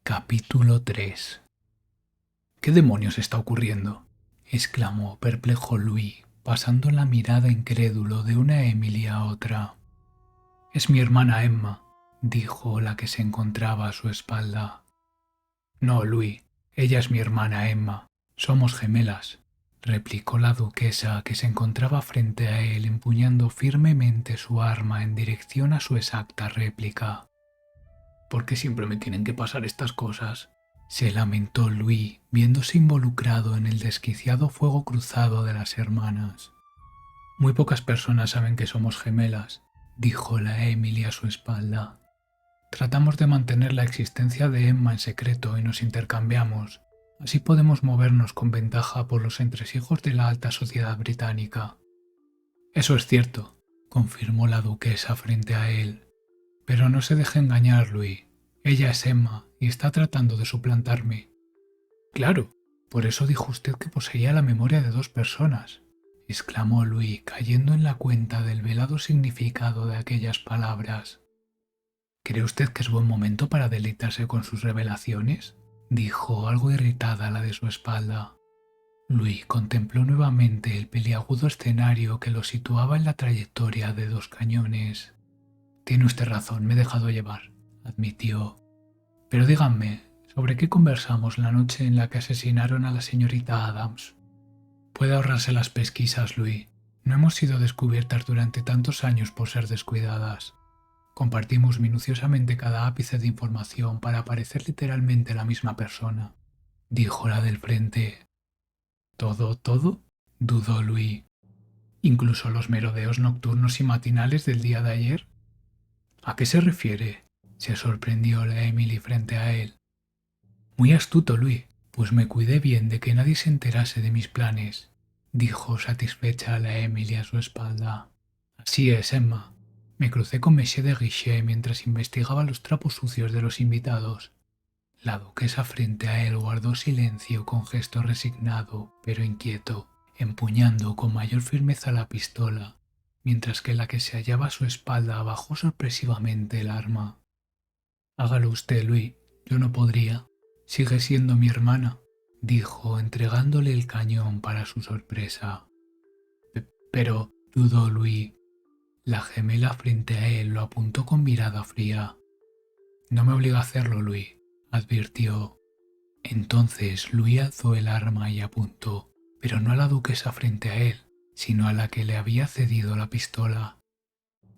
Capítulo 3. ¿Qué demonios está ocurriendo?, exclamó perplejo Louis, pasando la mirada incrédulo de una Emily a otra. Es mi hermana Emma, dijo la que se encontraba a su espalda. No, Louis, ella es mi hermana Emma. Somos gemelas, replicó la duquesa, que se encontraba frente a él empuñando firmemente su arma en dirección a su exacta réplica. ¿Por qué siempre me tienen que pasar estas cosas?, se lamentó Louis, viéndose involucrado en el desquiciado fuego cruzado de las hermanas. Muy pocas personas saben que somos gemelas, dijo la Emily a su espalda. Tratamos de mantener la existencia de Emma en secreto y nos intercambiamos. Así podemos movernos con ventaja por los entresijos de la alta sociedad británica. Eso es cierto, confirmó la duquesa frente a él. Pero no se deje engañar, Louis. Ella es Emma y está tratando de suplantarme. Claro, por eso dijo usted que poseía la memoria de dos personas, exclamó Louis, cayendo en la cuenta del velado significado de aquellas palabras. ¿Cree usted que es buen momento para deleitarse con sus revelaciones?, dijo algo irritada la de su espalda. Louis contempló nuevamente el peliagudo escenario que lo situaba en la trayectoria de dos cañones. Tiene usted razón, me he dejado llevar, admitió. Pero díganme, ¿sobre qué conversamos la noche en la que asesinaron a la señorita Adams? Puede ahorrarse las pesquisas, Louis. No hemos sido descubiertas durante tantos años por ser descuidadas. Compartimos minuciosamente cada ápice de información para parecer literalmente la misma persona, dijo la del frente. ¿Todo, todo?, dudó Louis. ¿Incluso los merodeos nocturnos y matinales del día de ayer? ¿A qué se refiere?, se sorprendió la Emily frente a él. Muy astuto, Louis, pues me cuidé bien de que nadie se enterase de mis planes, dijo satisfecha la Emily a su espalda. Así es, Emma. Me crucé con Monsieur de Guichet mientras investigaba los trapos sucios de los invitados. La duquesa frente a él guardó silencio con gesto resignado, pero inquieto, empuñando con mayor firmeza la pistola, mientras que la que se hallaba a su espalda bajó sorpresivamente el arma. Hágalo usted, Louis, yo no podría. Sigue siendo mi hermana, dijo, entregándole el cañón para su sorpresa. Pero, dudó Louis. La gemela frente a él lo apuntó con mirada fría. No me obliga a hacerlo, Louis, advirtió. Entonces Louis alzó el arma y apuntó, pero no a la duquesa frente a él, sino a la que le había cedido la pistola.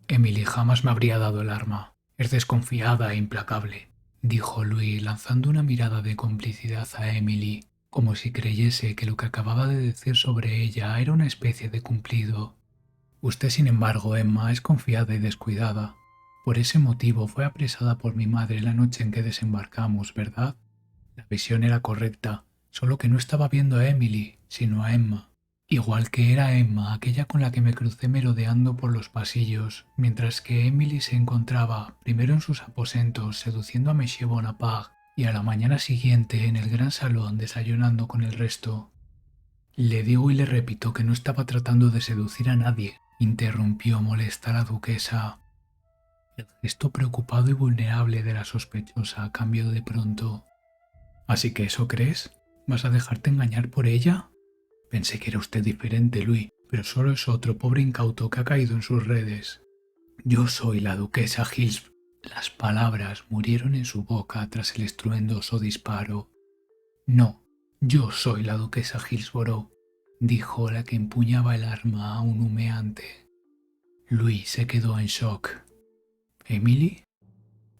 Emily jamás me habría dado el arma. Es desconfiada e implacable, dijo Louis, lanzando una mirada de complicidad a Emily, como si creyese que lo que acababa de decir sobre ella era una especie de cumplido. Usted, sin embargo, Emma, es confiada y descuidada. Por ese motivo fue apresada por mi madre la noche en que desembarcamos, ¿verdad? La visión era correcta, solo que no estaba viendo a Emily, sino a Emma. Igual que era Emma aquella con la que me crucé merodeando por los pasillos, mientras que Emily se encontraba primero en sus aposentos seduciendo a Monsieur Bonaparte y a la mañana siguiente en el gran salón desayunando con el resto. Le digo y le repito que no estaba tratando de seducir a nadie, interrumpió molesta la duquesa. El gesto preocupado y vulnerable de la sospechosa cambió de pronto. ¿Así que eso crees? ¿Vas a dejarte engañar por ella? Pensé que era usted diferente, Louis, pero solo es otro pobre incauto que ha caído en sus redes. Yo soy la duquesa Hillsborough. Las palabras murieron en su boca tras el estruendoso disparo. No, yo soy la duquesa Hillsborough, dijo la que empuñaba el arma aún humeante. Louis se quedó en shock. ¿Emily?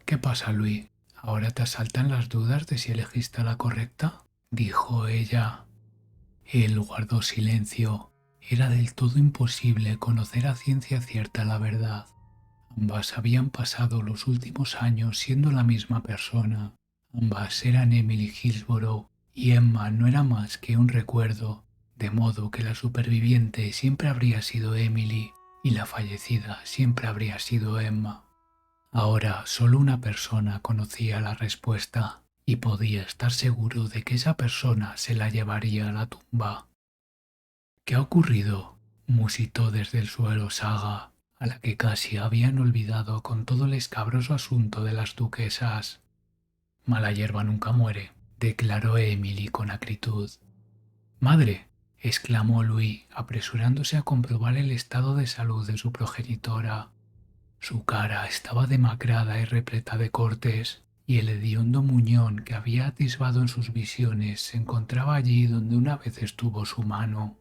¿Qué pasa, Louis? ¿Ahora te asaltan las dudas de si elegiste a la correcta?, dijo ella. Él guardó silencio. Era del todo imposible conocer a ciencia cierta la verdad. Ambas habían pasado los últimos años siendo la misma persona. Ambas eran Emily Hillsborough y Emma no era más que un recuerdo, de modo que la superviviente siempre habría sido Emily y la fallecida siempre habría sido Emma. Ahora solo una persona conocía la respuesta y podía estar seguro de que esa persona se la llevaría a la tumba. ¿Qué ha ocurrido?, musitó desde el suelo Saga, a la que casi habían olvidado con todo el escabroso asunto de las duquesas. Mala hierba nunca muere, declaró Emily con acritud. Madre, exclamó Louis, apresurándose a comprobar el estado de salud de su progenitora. Su cara estaba demacrada y repleta de cortes, y el hediondo muñón que había atisbado en sus visiones se encontraba allí donde una vez estuvo su mano.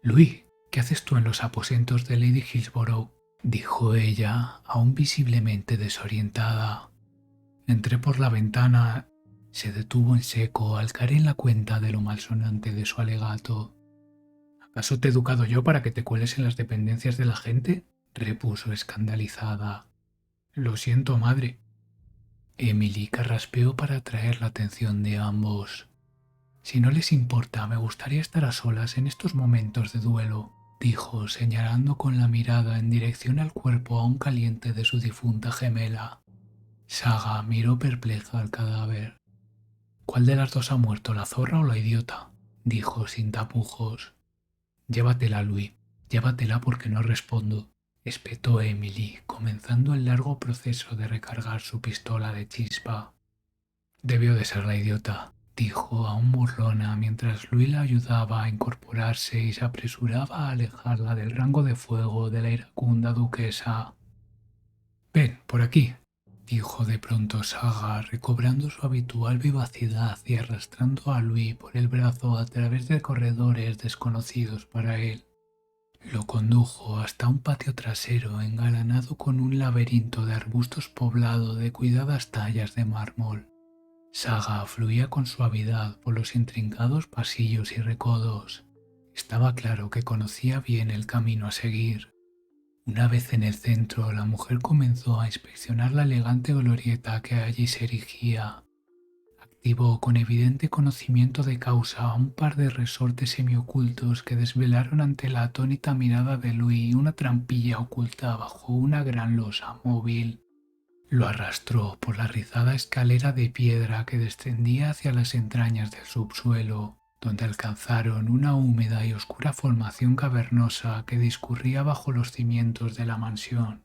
Louis, ¿qué haces tú en los aposentos de Lady Hillsborough?, dijo ella, aún visiblemente desorientada. Entré por la ventana. Se detuvo en seco al caer en la cuenta de lo malsonante de su alegato. ¿Acaso te he educado yo para que te cueles en las dependencias de la gente?, repuso escandalizada. Lo siento, madre. Emily carraspeó para atraer la atención de ambos. Si no les importa, me gustaría estar a solas en estos momentos de duelo, dijo, señalando con la mirada en dirección al cuerpo aún caliente de su difunta gemela. Saga miró perpleja al cadáver. ¿Cuál de las dos ha muerto, la zorra o la idiota?, dijo sin tapujos. Llévatela, Louis, llévatela porque no respondo, espetó Emily, comenzando el largo proceso de recargar su pistola de chispa. Debió de ser la idiota, dijo aún burlona mientras Louis la ayudaba a incorporarse y se apresuraba a alejarla del rango de fuego de la iracunda duquesa. Ven, por aquí, dijo de pronto Saga, recobrando su habitual vivacidad y arrastrando a Louis por el brazo a través de corredores desconocidos para él. Lo condujo hasta un patio trasero engalanado con un laberinto de arbustos poblado de cuidadas tallas de mármol. Saga fluía con suavidad por los intrincados pasillos y recodos. Estaba claro que conocía bien el camino a seguir. Una vez en el centro, la mujer comenzó a inspeccionar la elegante glorieta que allí se erigía. Activó con evidente conocimiento de causa un par de resortes semiocultos que desvelaron ante la atónita mirada de Louis una trampilla oculta bajo una gran losa móvil. Lo arrastró por la rizada escalera de piedra que descendía hacia las entrañas del subsuelo, donde alcanzaron una húmeda y oscura formación cavernosa que discurría bajo los cimientos de la mansión.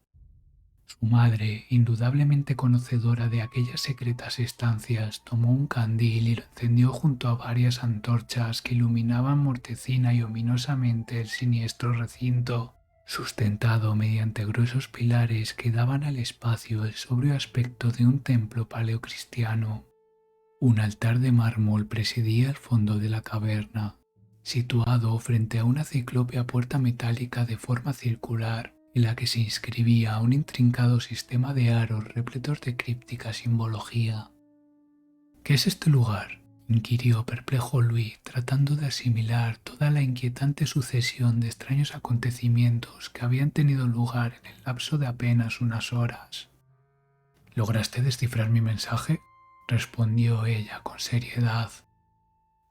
Su madre, indudablemente conocedora de aquellas secretas estancias, tomó un candil y lo encendió junto a varias antorchas que iluminaban mortecina y ominosamente el siniestro recinto, sustentado mediante gruesos pilares que daban al espacio el sobrio aspecto de un templo paleocristiano. Un altar de mármol presidía el fondo de la caverna, situado frente a una ciclópea puerta metálica de forma circular, en la que se inscribía un intrincado sistema de aros repletos de críptica simbología. ¿Qué es este lugar?, inquirió perplejo Louis, tratando de asimilar toda la inquietante sucesión de extraños acontecimientos que habían tenido lugar en el lapso de apenas unas horas. ¿Lograste descifrar mi mensaje?, respondió ella con seriedad.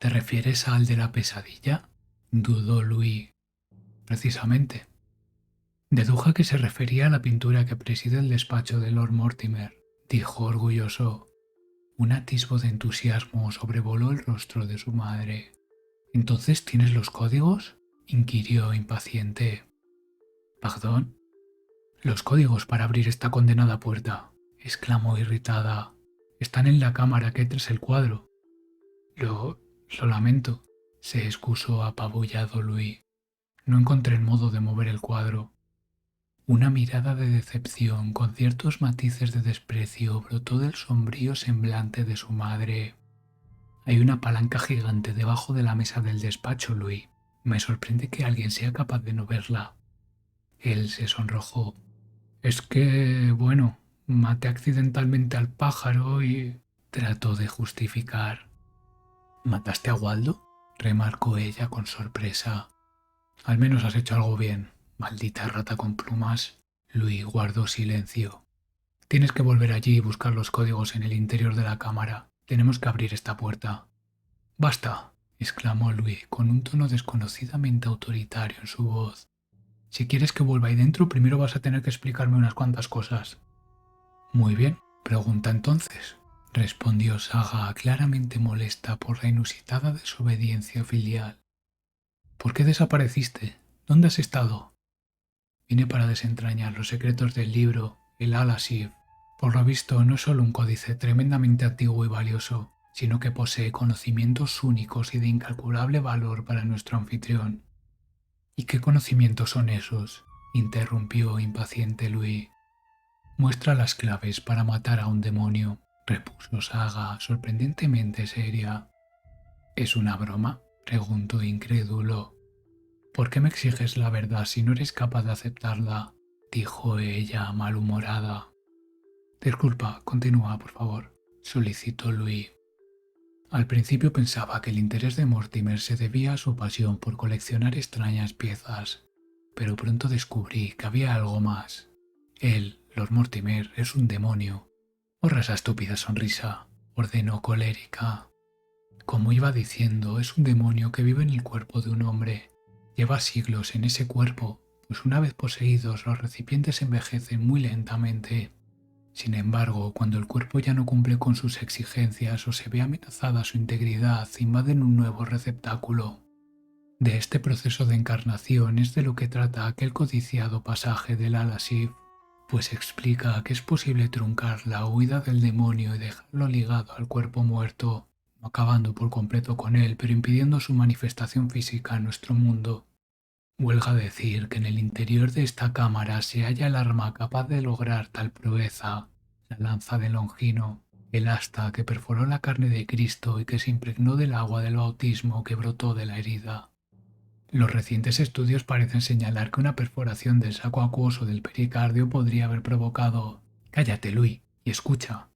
¿Te refieres al de la pesadilla?, dudó Louis. Precisamente. Deduje que se refería a la pintura que preside el despacho de Lord Mortimer, dijo orgulloso. Un atisbo de entusiasmo sobrevoló el rostro de su madre. ¿Entonces tienes los códigos?, inquirió impaciente. ¿Perdón? Los códigos para abrir esta condenada puerta, exclamó irritada. Están en la cámara que hay tras el cuadro. Lo lamento, se excusó apabullado Louis. No encontré el modo de mover el cuadro. Una mirada de decepción con ciertos matices de desprecio brotó del sombrío semblante de su madre. Hay una palanca gigante debajo de la mesa del despacho, Louis. Me sorprende que alguien sea capaz de no verla. Él se sonrojó. Es que, bueno, maté accidentalmente al pájaro y trató de justificar. ¿Mataste a Waldo?, remarcó ella con sorpresa. Al menos has hecho algo bien, maldita rata con plumas. Louis guardó silencio. Tienes que volver allí y buscar los códigos en el interior de la cámara. Tenemos que abrir esta puerta. Basta, exclamó Louis con un tono desconocidamente autoritario en su voz. Si quieres que vuelva ahí dentro, primero vas a tener que explicarme unas cuantas cosas. Muy bien, pregunta entonces, respondió Saga, claramente molesta por la inusitada desobediencia filial. ¿Por qué desapareciste? ¿Dónde has estado? Vine para desentrañar los secretos del libro, el Al-Asif, Por lo visto, no es solo un códice tremendamente antiguo y valioso, sino que posee conocimientos únicos y de incalculable valor para nuestro anfitrión. ¿Y qué conocimientos son esos?, interrumpió impaciente Louis. Muestra las claves para matar a un demonio, repuso Saga, sorprendentemente seria. ¿Es una broma?, preguntó incrédulo. ¿Por qué me exiges la verdad si no eres capaz de aceptarla?, dijo ella malhumorada. Disculpa, continúa, por favor, solicitó Louis. Al principio pensaba que el interés de Mortimer se debía a su pasión por coleccionar extrañas piezas, pero pronto descubrí que había algo más. Él, Lord Mortimer, es un demonio. Borra esa estúpida sonrisa, ordenó colérica. Como iba diciendo, es un demonio que vive en el cuerpo de un hombre. Lleva siglos en ese cuerpo, pues una vez poseídos los recipientes envejecen muy lentamente. Sin embargo, cuando el cuerpo ya no cumple con sus exigencias o se ve amenazada su integridad, invaden un nuevo receptáculo. De este proceso de encarnación es de lo que trata aquel codiciado pasaje del Al-Asif, pues explica que es posible truncar la huida del demonio y dejarlo ligado al cuerpo muerto, no acabando por completo con él, pero impidiendo su manifestación física en nuestro mundo. Huelga decir que en el interior de esta cámara se halla el arma capaz de lograr tal proeza, la lanza de Longino, el asta que perforó la carne de Cristo y que se impregnó del agua del bautismo que brotó de la herida. Los recientes estudios parecen señalar que una perforación del saco acuoso del pericardio podría haber provocado... Cállate, Louis, y escucha.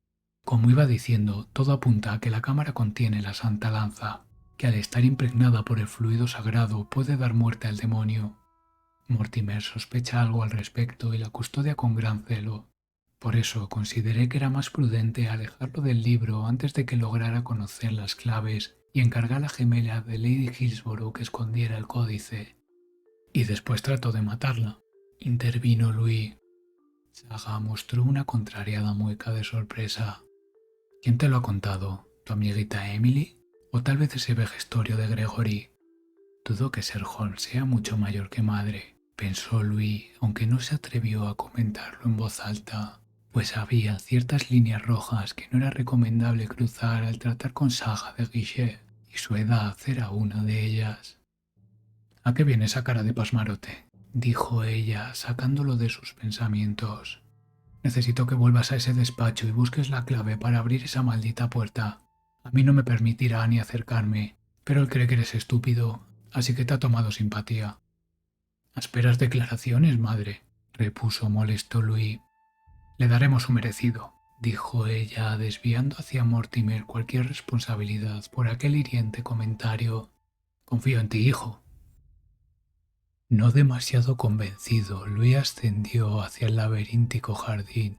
Como iba diciendo, todo apunta a que la cámara contiene la santa lanza, que al estar impregnada por el fluido sagrado puede dar muerte al demonio. Mortimer sospecha algo al respecto y la custodia con gran celo. Por eso consideré que era más prudente alejarlo del libro antes de que lograra conocer las claves y encargar a la gemela de Lady Hillsborough que escondiera el códice. Y después trató de matarla, intervino Louis. Saga mostró una contrariada mueca de sorpresa. ¿Quién te lo ha contado? ¿Tu amiguita Emily? ¿O tal vez ese vejestorio de Gregory? Dudo que Sir Holmes sea mucho mayor que madre, pensó Louis, aunque no se atrevió a comentarlo en voz alta, pues había ciertas líneas rojas que no era recomendable cruzar al tratar con Saga de Guichet, y su edad era una de ellas. ¿A qué viene esa cara de pasmarote?, dijo ella, sacándolo de sus pensamientos. Necesito que vuelvas a ese despacho y busques la clave para abrir esa maldita puerta. A mí no me permitirá ni acercarme, pero él cree que eres estúpido, así que te ha tomado simpatía. Asperas declaraciones, madre, repuso molesto Louis. Le daremos su merecido, dijo ella, desviando hacia Mortimer cualquier responsabilidad por aquel hiriente comentario. Confío en ti, hijo. No demasiado convencido, Louis ascendió hacia el laberíntico jardín.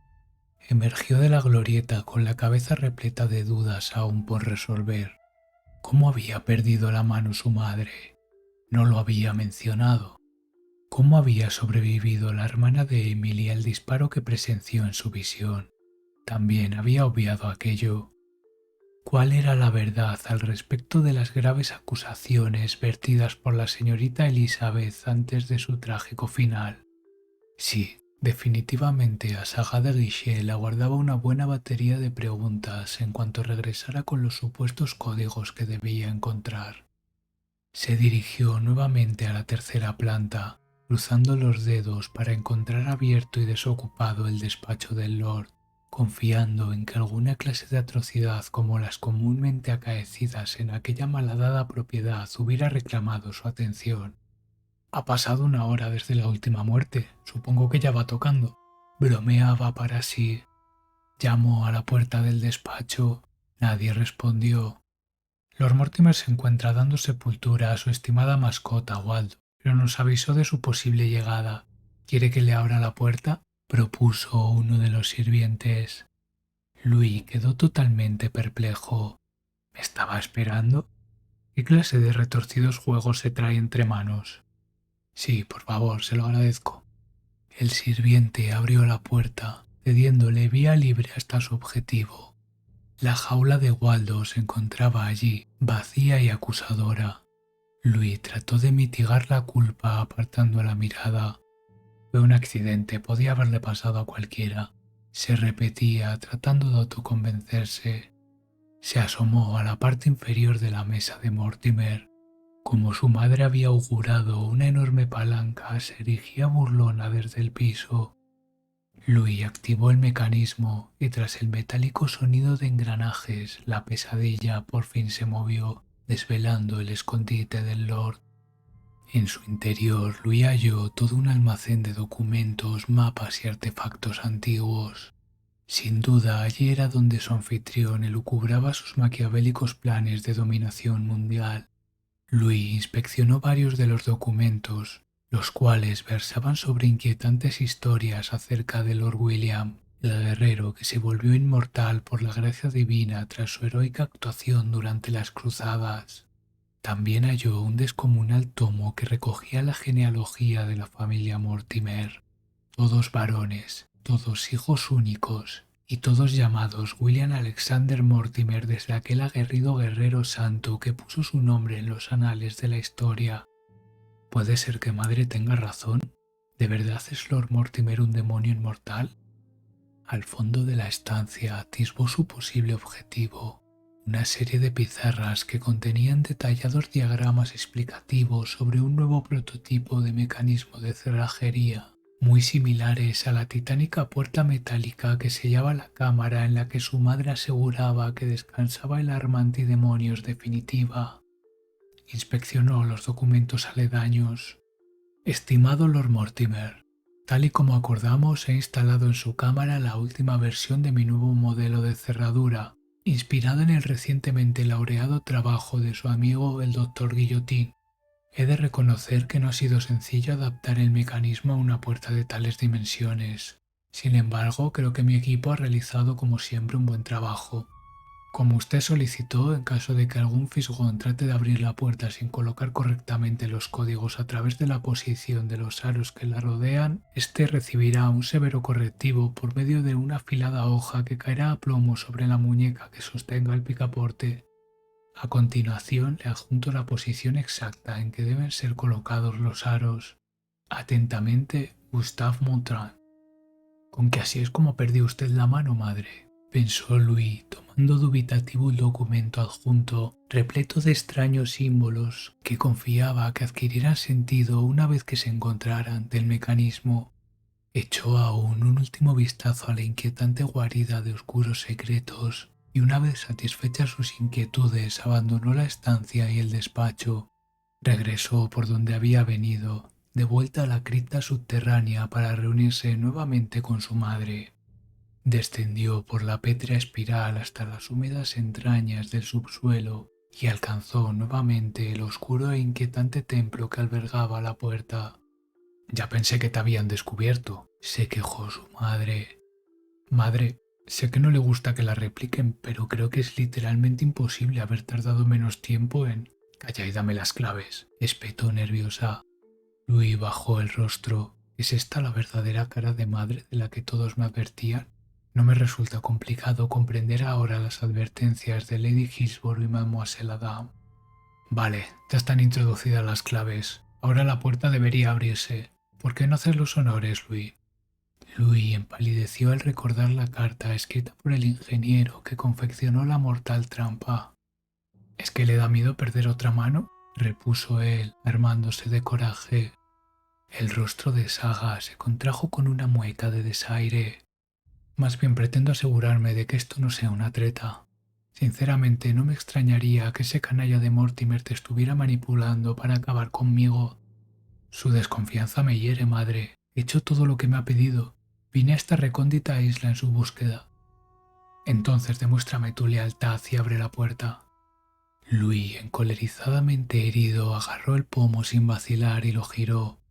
Emergió de la glorieta con la cabeza repleta de dudas aún por resolver. ¿Cómo había perdido la mano su madre? No lo había mencionado. ¿Cómo había sobrevivido la hermana de Emily al disparo que presenció en su visión? También había obviado aquello. ¿Cuál era la verdad al respecto de las graves acusaciones vertidas por la señorita Elizabeth antes de su trágico final? Sí, definitivamente a Saga de Guichet le aguardaba una buena batería de preguntas en cuanto regresara con los supuestos códigos que debía encontrar. Se dirigió nuevamente a la tercera planta, cruzando los dedos para encontrar abierto y desocupado el despacho del Lord, confiando en que alguna clase de atrocidad como las comúnmente acaecidas en aquella malhadada propiedad hubiera reclamado su atención. Ha pasado una hora desde la última muerte, supongo que ya va tocando. Bromeaba para sí. Llamó a la puerta del despacho. Nadie respondió. Lord Mortimer se encuentra dando sepultura a su estimada mascota, Waldo, pero nos avisó de su posible llegada. ¿Quiere que le abra la puerta?, propuso uno de los sirvientes. Louis quedó totalmente perplejo. ¿Me estaba esperando? ¿Qué clase de retorcidos juegos se trae entre manos? Sí, por favor, se lo agradezco. El sirviente abrió la puerta, cediéndole vía libre hasta su objetivo. La jaula de Waldo se encontraba allí, vacía y acusadora. Louis trató de mitigar la culpa apartando la mirada. Fue un accidente, podía haberle pasado a cualquiera. se repetía tratando de autoconvencerse. Se asomó a la parte inferior de la mesa de Mortimer. Como su madre había augurado, una enorme palanca se erigía burlona desde el piso. Louis activó el mecanismo y tras el metálico sonido de engranajes, la pesadilla por fin se movió, desvelando el escondite del Lord. En su interior, Louis halló todo un almacén de documentos, mapas y artefactos antiguos. Sin duda, allí era donde su anfitrión elucubraba sus maquiavélicos planes de dominación mundial. Louis inspeccionó varios de los documentos, los cuales versaban sobre inquietantes historias acerca de Lord William, el guerrero que se volvió inmortal por la gracia divina tras su heroica actuación durante las cruzadas. También halló un descomunal tomo que recogía la genealogía de la familia Mortimer, todos varones, todos hijos únicos, y todos llamados William Alexander Mortimer desde aquel aguerrido guerrero santo que puso su nombre en los anales de la historia. ¿Puede ser que madre tenga razón? ¿De verdad es Lord Mortimer un demonio inmortal? Al fondo de la estancia atisbó su posible objetivo, una serie de pizarras que contenían detallados diagramas explicativos sobre un nuevo prototipo de mecanismo de cerrajería, muy similares a la titánica puerta metálica que sellaba la cámara en la que su madre aseguraba que descansaba el arma antidemonios definitiva. Inspeccionó los documentos aledaños. Estimado Lord Mortimer, tal y como acordamos, he instalado en su cámara la última versión de mi nuevo modelo de cerradura, inspirado en el recientemente laureado trabajo de su amigo el Dr. Guillotín. He de reconocer que no ha sido sencillo adaptar el mecanismo a una puerta de tales dimensiones. Sin embargo, creo que mi equipo ha realizado como siempre un buen trabajo. Como usted solicitó, en caso de que algún fisgón trate de abrir la puerta sin colocar correctamente los códigos a través de la posición de los aros que la rodean, éste recibirá un severo correctivo por medio de una afilada hoja que caerá a plomo sobre la muñeca que sostenga el picaporte. A continuación le adjunto la posición exacta en que deben ser colocados los aros. Atentamente, Gustave Montran. Con que así es como perdió usted la mano, madre, pensó Louis, tomando dubitativo el documento adjunto, repleto de extraños símbolos que confiaba que adquirirán sentido una vez que se encontrara ante el mecanismo. Echó aún un último vistazo a la inquietante guarida de oscuros secretos y una vez satisfechas sus inquietudes abandonó la estancia y el despacho. Regresó por donde había venido, de vuelta a la cripta subterránea para reunirse nuevamente con su madre. Descendió por la pétrea espiral hasta las húmedas entrañas del subsuelo y alcanzó nuevamente el oscuro e inquietante templo que albergaba la puerta. Ya pensé que te habían descubierto, se quejó su madre. Madre, sé que no le gusta que la repliquen, pero creo que es literalmente imposible haber tardado menos tiempo en... Calla y dame las claves, espetó nerviosa. Louis bajó el rostro. ¿Es esta la verdadera cara de madre de la que todos me advertían? No me resulta complicado comprender ahora las advertencias de Lady Hillsborough y Mademoiselle Adam. Vale, ya están introducidas las claves. Ahora la puerta debería abrirse. ¿Por qué no haces los honores, Louis? Louis empalideció al recordar la carta escrita por el ingeniero que confeccionó la mortal trampa. ¿Es que le da miedo perder otra mano? Repuso él, armándose de coraje. El rostro de Saga se contrajo con una mueca de desaire. Más bien pretendo asegurarme de que esto no sea una treta. Sinceramente, no me extrañaría que ese canalla de Mortimer te estuviera manipulando para acabar conmigo. Su desconfianza me hiere, madre. He hecho todo lo que me ha pedido. Vine a esta recóndita isla en su búsqueda. Entonces demuéstrame tu lealtad y abre la puerta. Louis, encolerizadamente herido, agarró el pomo sin vacilar y lo giró.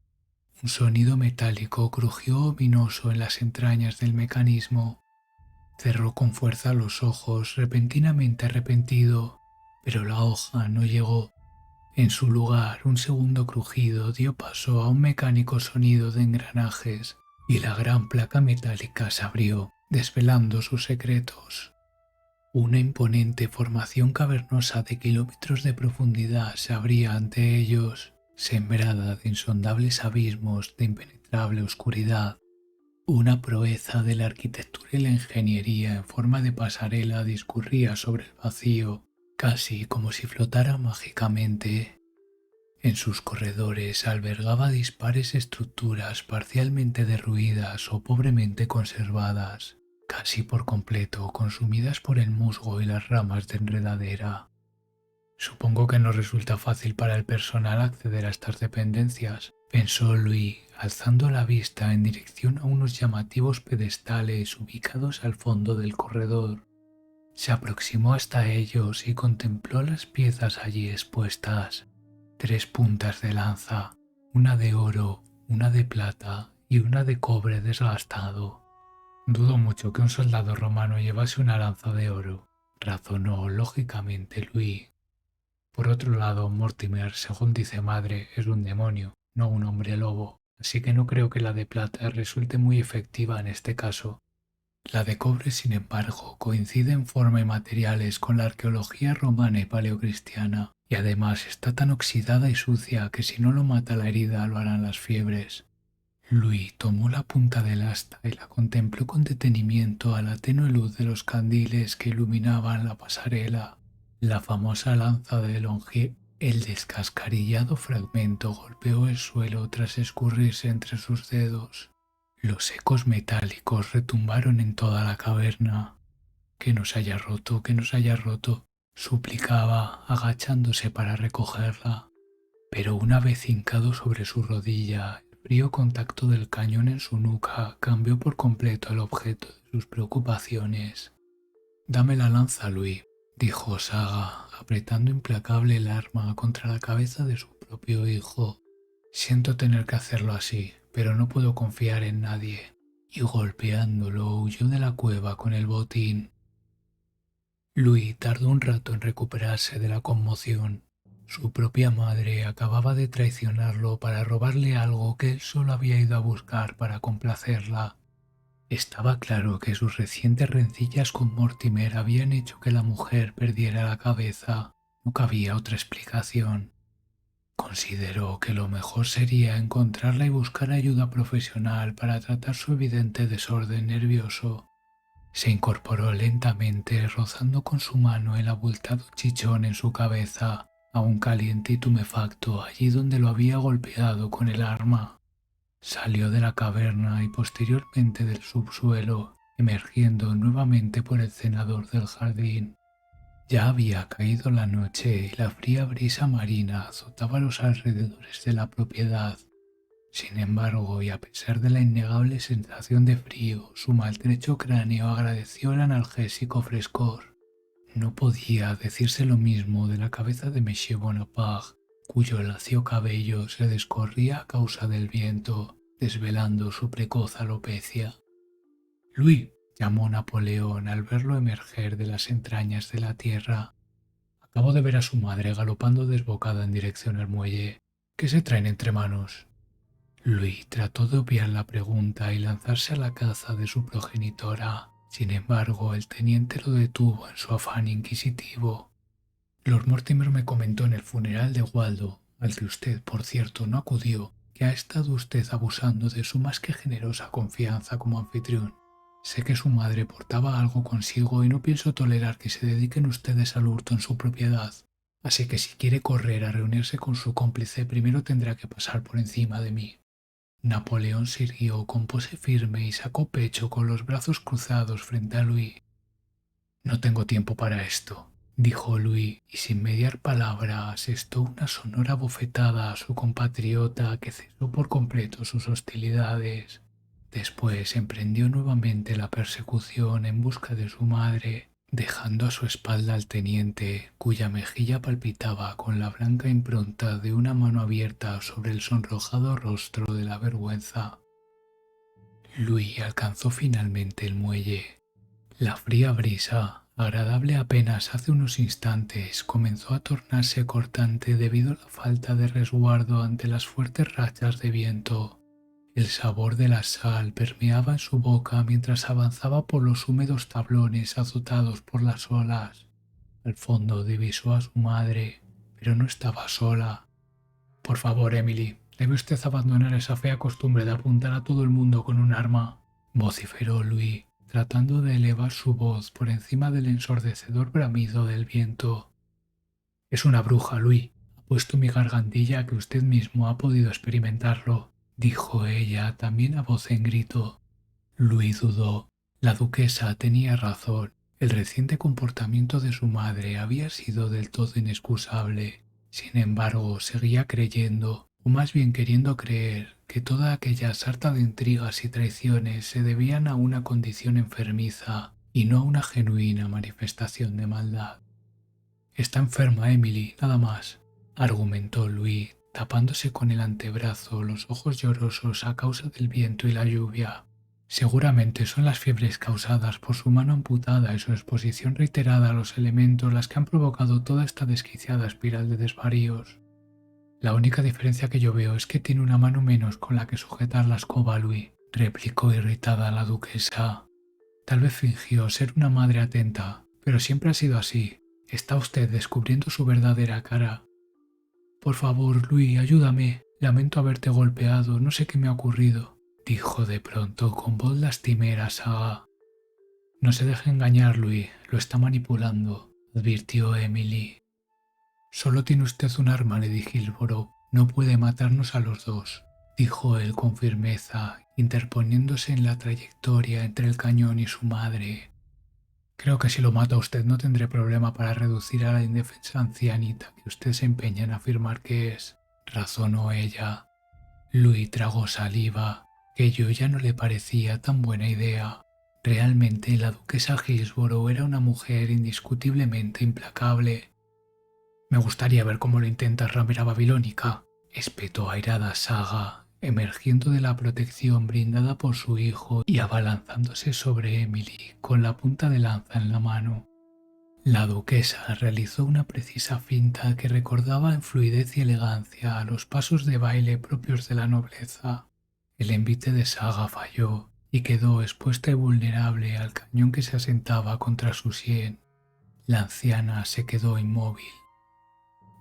Un sonido metálico crujió ominoso en las entrañas del mecanismo. Cerró con fuerza los ojos, repentinamente arrepentido, pero la hoja no llegó. En su lugar, un segundo crujido dio paso a un mecánico sonido de engranajes y la gran placa metálica se abrió, desvelando sus secretos. Una imponente formación cavernosa de kilómetros de profundidad se abría ante ellos, sembrada de insondables abismos de impenetrable oscuridad. Una proeza de la arquitectura y la ingeniería en forma de pasarela discurría sobre el vacío, casi como si flotara mágicamente. En sus corredores albergaba dispares estructuras parcialmente derruidas o pobremente conservadas, casi por completo consumidas por el musgo y las ramas de enredadera. Supongo que no resulta fácil para el personal acceder a estas dependencias, pensó Louis, alzando la vista en dirección a unos llamativos pedestales ubicados al fondo del corredor. Se aproximó hasta ellos y contempló las piezas allí expuestas. 3 puntas de lanza, una de oro, una de plata y una de cobre desgastado. Dudo mucho que un soldado romano llevase una lanza de oro, razonó lógicamente Louis. Por otro lado, Mortimer, según dice madre, es un demonio, no un hombre lobo, así que no creo que la de plata resulte muy efectiva en este caso. La de cobre, sin embargo, coincide en forma y materiales con la arqueología romana y paleocristiana, y además está tan oxidada y sucia que si no lo mata la herida lo harán las fiebres. Louis tomó la punta del asta y la contempló con detenimiento a la tenue luz de los candiles que iluminaban la pasarela. La famosa lanza de Longier. El descascarillado fragmento golpeó el suelo tras escurrirse entre sus dedos. Los ecos metálicos retumbaron en toda la caverna. Que no se haya roto, que no se haya roto, suplicaba, agachándose para recogerla. Pero una vez hincado sobre su rodilla, el frío contacto del cañón en su nuca cambió por completo el objeto de sus preocupaciones. «Dame la lanza, Louis», dijo Saga, apretando implacable el arma contra la cabeza de su propio hijo. «Siento tener que hacerlo así, pero no puedo confiar en nadie». Y golpeándolo huyó de la cueva con el botín. Louis tardó un rato en recuperarse de la conmoción. Su propia madre acababa de traicionarlo para robarle algo que él solo había ido a buscar para complacerla. Estaba claro que sus recientes rencillas con Mortimer habían hecho que la mujer perdiera la cabeza. No cabía otra explicación. Consideró que lo mejor sería encontrarla y buscar ayuda profesional para tratar su evidente desorden nervioso. Se incorporó lentamente, rozando con su mano el abultado chichón en su cabeza, aún caliente y tumefacto allí donde lo había golpeado con el arma. Salió de la caverna y posteriormente del subsuelo, emergiendo nuevamente por el cenador del jardín. Ya había caído la noche y la fría brisa marina azotaba los alrededores de la propiedad. Sin embargo, y a pesar de la innegable sensación de frío, su maltrecho cráneo agradeció el analgésico frescor. No podía decirse lo mismo de la cabeza de Monsieur Bonaparte, cuyo lacio cabello se descorría a causa del viento, desvelando su precoz alopecia. «Louis», llamó Napoleón al verlo emerger de las entrañas de la tierra. «Acabo de ver a su madre galopando desbocada en dirección al muelle. ¿Qué se traen entre manos?» Louis trató de obviar la pregunta y lanzarse a la caza de su progenitora. Sin embargo, el teniente lo detuvo en su afán inquisitivo. «Lord Mortimer me comentó en el funeral de Waldo, al que usted, por cierto, no acudió, que ha estado usted abusando de su más que generosa confianza como anfitrión. Sé que su madre portaba algo consigo y no pienso tolerar que se dediquen ustedes al hurto en su propiedad. Así que si quiere correr a reunirse con su cómplice, primero tendrá que pasar por encima de mí». Napoleón se irguió con pose firme y sacó pecho con los brazos cruzados frente a Louis. «No tengo tiempo para esto», dijo Louis, y sin mediar palabra asestó una sonora bofetada a su compatriota que cesó por completo sus hostilidades. Después emprendió nuevamente la persecución en busca de su madre, dejando a su espalda al teniente, cuya mejilla palpitaba con la blanca impronta de una mano abierta sobre el sonrojado rostro de la vergüenza. Louis alcanzó finalmente el muelle. La fría brisa, agradable apenas hace unos instantes, comenzó a tornarse cortante debido a la falta de resguardo ante las fuertes rachas de viento. El sabor de la sal permeaba en su boca mientras avanzaba por los húmedos tablones azotados por las olas. Al fondo divisó a su madre, pero no estaba sola. «Por favor, Emily, debe usted abandonar esa fea costumbre de apuntar a todo el mundo con un arma. vociferó Louis, tratando de elevar su voz por encima del ensordecedor bramido del viento. Es una bruja, Louis. Apuesto mi gargantilla a que usted mismo ha podido experimentarlo, dijo ella, también a voz en grito. Louis dudó. La duquesa tenía razón. El reciente comportamiento de su madre había sido del todo inexcusable. Sin embargo, seguía creyendo, o más bien queriendo creer, que toda aquella sarta de intrigas y traiciones se debían a una condición enfermiza y no a una genuina manifestación de maldad. Está enferma Emily, nada más, argumentó Louis, tapándose con el antebrazo los ojos llorosos a causa del viento y la lluvia. Seguramente son las fiebres causadas por su mano amputada y su exposición reiterada a los elementos las que han provocado toda esta desquiciada espiral de desvaríos. La única diferencia que yo veo es que tiene una mano menos con la que sujetar la escoba, Louis, replicó irritada la duquesa. Tal vez fingió ser una madre atenta, pero siempre ha sido así. Está usted descubriendo su verdadera cara. Por favor, Louis, ayúdame. Lamento haberte golpeado, no sé qué me ha ocurrido, dijo de pronto con voz lastimera Saga. No se deje engañar, Louis, lo está manipulando, advirtió Emily. Solo tiene usted un arma, Lady Hillsborough. No puede matarnos a los dos, dijo él con firmeza, interponiéndose en la trayectoria entre el cañón y su madre. Creo que si lo mato a usted no tendré problema para reducir a la indefensa ancianita que usted se empeña en afirmar que es, razonó ella. Louis tragó saliva, que ello ya no le parecía tan buena idea. Realmente la duquesa Hillsborough era una mujer indiscutiblemente implacable. Me gustaría ver cómo lo intenta ramera babilónica, espetó airada Saga, emergiendo de la protección brindada por su hijo y abalanzándose sobre Emily con la punta de lanza en la mano. La duquesa realizó una precisa finta que recordaba en fluidez y elegancia a los pasos de baile propios de la nobleza. El envite de Saga falló y quedó expuesta y vulnerable al cañón que se asentaba contra su sien. La anciana se quedó inmóvil.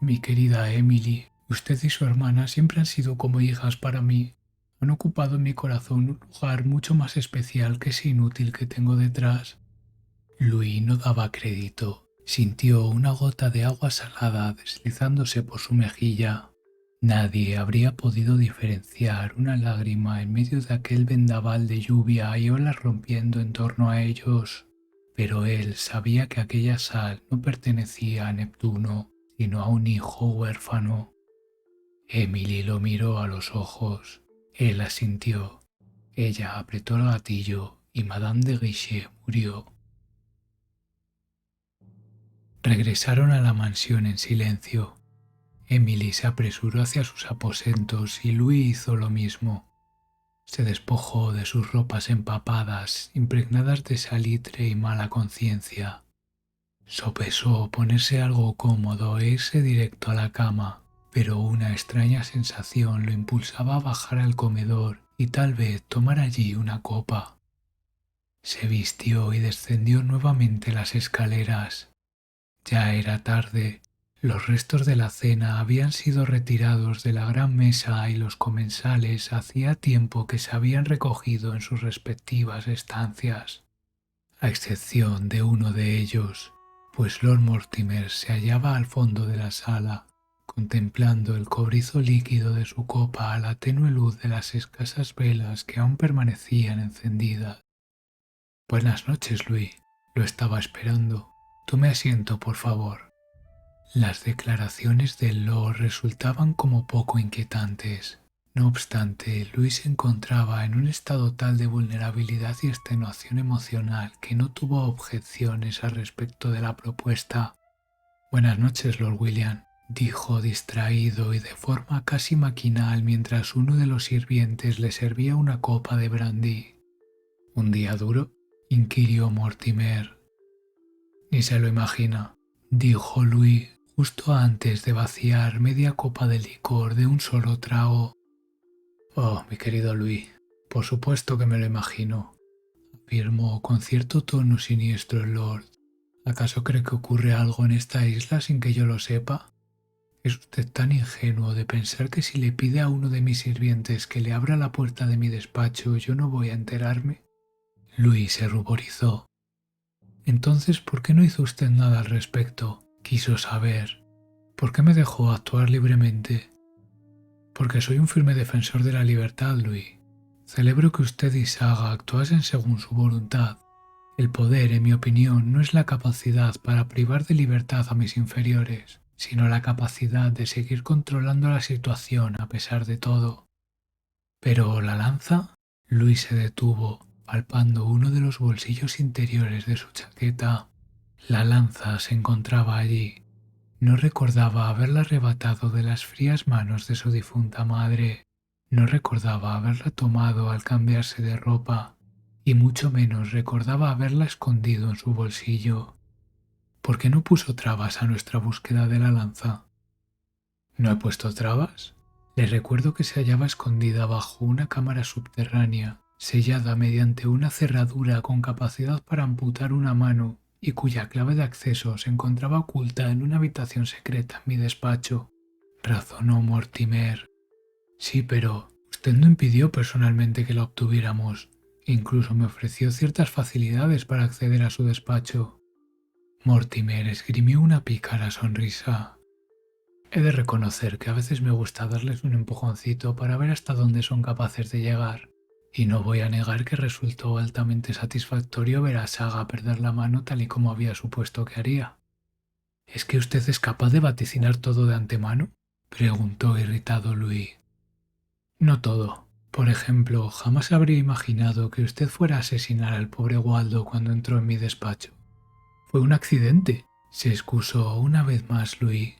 Mi querida Emily, usted y su hermana siempre han sido como hijas para mí. Han ocupado en mi corazón un lugar mucho más especial que ese inútil que tengo detrás. Louis no daba crédito. Sintió una gota de agua salada deslizándose por su mejilla. Nadie habría podido diferenciar una lágrima en medio de aquel vendaval de lluvia y olas rompiendo en torno a ellos. Pero él sabía que aquella sal no pertenecía a Neptuno, sino a un hijo huérfano. Emily lo miró a los ojos. Él asintió. Ella apretó el gatillo y Madame de Guiche murió. Regresaron a la mansión en silencio. Emily se apresuró hacia sus aposentos y Louis hizo lo mismo. Se despojó de sus ropas empapadas, impregnadas de salitre y mala conciencia. Sopesó ponerse algo cómodo e irse directo a la cama, pero una extraña sensación lo impulsaba a bajar al comedor y tal vez tomar allí una copa. Se vistió y descendió nuevamente las escaleras. Ya era tarde. Los restos de la cena habían sido retirados de la gran mesa y los comensales hacía tiempo que se habían recogido en sus respectivas estancias, a excepción de uno de ellos, pues Lord Mortimer se hallaba al fondo de la sala, contemplando el cobrizo líquido de su copa a la tenue luz de las escasas velas que aún permanecían encendidas. Buenas noches, Louis. Lo estaba esperando. Tome asiento, por favor. Las declaraciones del Lord resultaban como poco inquietantes. No obstante, Louis se encontraba en un estado tal de vulnerabilidad y extenuación emocional que no tuvo objeciones al respecto de la propuesta. Buenas noches, Lord William, dijo distraído y de forma casi maquinal mientras uno de los sirvientes le servía una copa de brandy. ¿Un día duro?, inquirió Mortimer. Ni se lo imagina, dijo Louis justo antes de vaciar media copa de licor de un solo trago. Oh, mi querido Louis, por supuesto que me lo imagino, afirmó con cierto tono siniestro el Lord. ¿Acaso cree que ocurre algo en esta isla sin que yo lo sepa? ¿Es usted tan ingenuo de pensar que si le pide a uno de mis sirvientes que le abra la puerta de mi despacho yo no voy a enterarme? Luis se ruborizó. Entonces, ¿por qué no hizo usted nada al respecto? Quiso saber. ¿Por qué me dejó actuar libremente? Porque soy un firme defensor de la libertad, Luis. Celebro que usted y Saga actuasen según su voluntad. El poder, en mi opinión, no es la capacidad para privar de libertad a mis inferiores, sino la capacidad de seguir controlando la situación a pesar de todo. Pero la lanza, Luis se detuvo, palpando uno de los bolsillos interiores de su chaqueta. La lanza se encontraba allí. No recordaba haberla arrebatado de las frías manos de su difunta madre. No recordaba haberla tomado al cambiarse de ropa, y mucho menos recordaba haberla escondido en su bolsillo. ¿Por qué no puso trabas a nuestra búsqueda de la lanza? ¿No he puesto trabas? Le recuerdo que se hallaba escondida bajo una cámara subterránea, sellada mediante una cerradura con capacidad para amputar una mano y cuya clave de acceso se encontraba oculta en una habitación secreta en mi despacho, razonó Mortimer. Sí, pero usted no impidió personalmente que la obtuviéramos. Incluso me ofreció ciertas facilidades para acceder a su despacho. Mortimer esgrimió una pícara sonrisa. He de reconocer que a veces me gusta darles un empujoncito para ver hasta dónde son capaces de llegar, y no voy a negar que resultó altamente satisfactorio ver a Saga perder la mano tal y como había supuesto que haría. ¿Es que usted es capaz de vaticinar todo de antemano?, preguntó irritado Louis. No todo. Por ejemplo, jamás habría imaginado que usted fuera a asesinar al pobre Waldo cuando entró en mi despacho. Fue un accidente, se excusó una vez más Louis.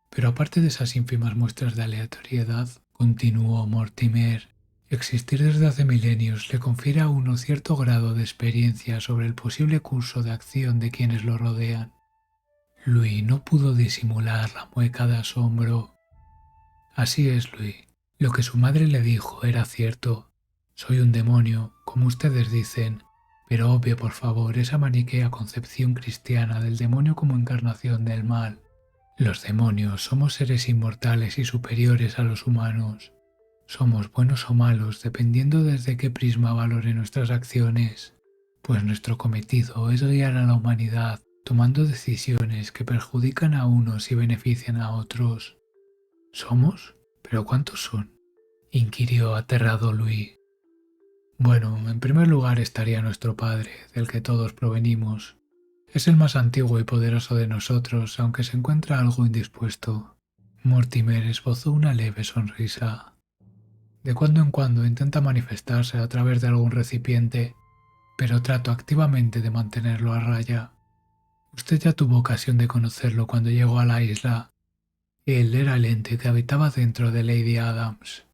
Pero aparte de esas ínfimas muestras de aleatoriedad, continuó Mortimer, existir desde hace milenios le confiere a uno cierto grado de experiencia sobre el posible curso de acción de quienes lo rodean. Louis no pudo disimular la mueca de asombro. Así es, Louis. Lo que su madre le dijo era cierto. Soy un demonio, como ustedes dicen, pero obvie por favor esa maniquea concepción cristiana del demonio como encarnación del mal. Los demonios somos seres inmortales y superiores a los humanos. Somos buenos o malos dependiendo desde qué prisma valore nuestras acciones, pues nuestro cometido es guiar a la humanidad tomando decisiones que perjudican a unos y benefician a otros. ¿Somos? ¿Pero cuántos son?, inquirió aterrado Louis. Bueno, en primer lugar estaría nuestro Padre, del que todos provenimos. Es el más antiguo y poderoso de nosotros, aunque se encuentra algo indispuesto. Mortimer esbozó una leve sonrisa. De cuando en cuando intenta manifestarse a través de algún recipiente, pero trato activamente de mantenerlo a raya. Usted ya tuvo ocasión de conocerlo cuando llegó a la isla. Él era el ente que habitaba dentro de Lady Adams.